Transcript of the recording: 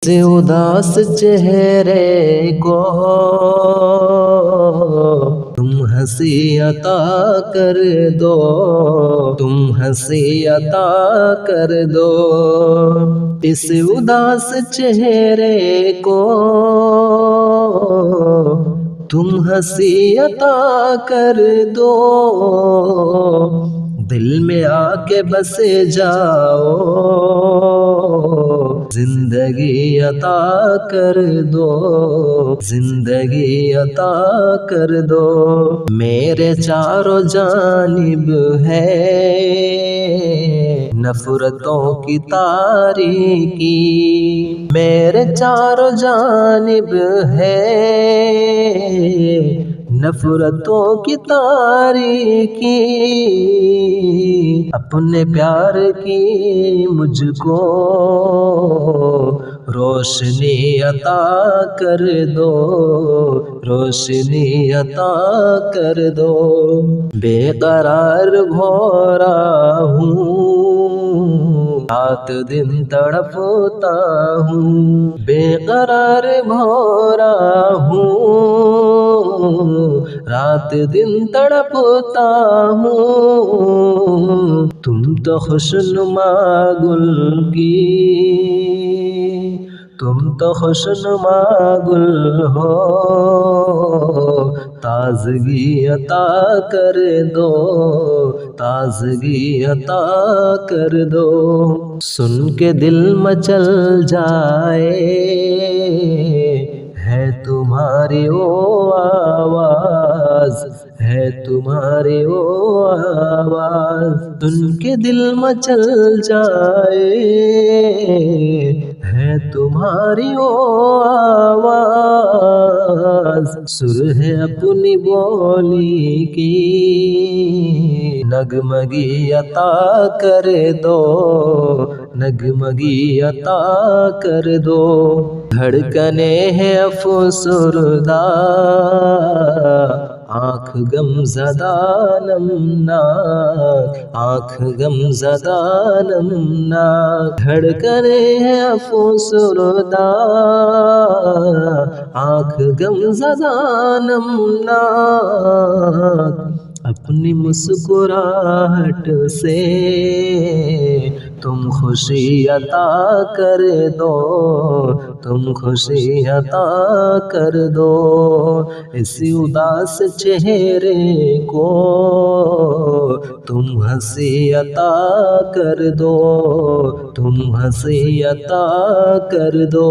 سے اداس چہرے کو تم ہنسی عطا کر دو، تم ہنسی عطا کر دو، اس اداس چہرے کو تم ہنسی عطا کر دو، دل میں آ کے بس جاؤ، زندگی عطا کر دو، زندگی عطا کر دو، میرے چاروں جانب ہے نفرتوں کی تاریکی، میرے چاروں جانب ہے نفرتوں کی تاریکی، اپنے پیار کی مجھ کو روشنی عطا کر دو، روشنی عطا کر دو، بے قرار بھورا ہوں، رات دن تڑپتا ہوں، بے قرار بھورا ہوں، رات دن تڑپتا ہوں، تم تو خوشنما گل کی، تم تو خوشنما گل ہو، تازگی عطا کر دو، تازگی عطا کر دو، سن کے دل مچل جائے ہے تمہاری وہ آواز، ہے تمہاری وہ آواز، سن کے دل مچل جائے ہے تمہاری وہ آواز، سر ہے اپنی بولی کی نغمگی عطا کر دو، نغمگی عطا کر دو، دھڑکنیں ہیں افسردہ، آنکھ غم زدہ نمناک، آنکھ غم زدہ نمناک، دھڑکنیں ہیں افسردہ، آنکھ غم زدہ نمناک، اپنی مسکراہٹ سے تم خوشی عطا کر دو، تم خوشی عطا کر دو، اس اداس چہرے کو تم ہنسی عطا کر دو، تم ہنسی عطا کر دو۔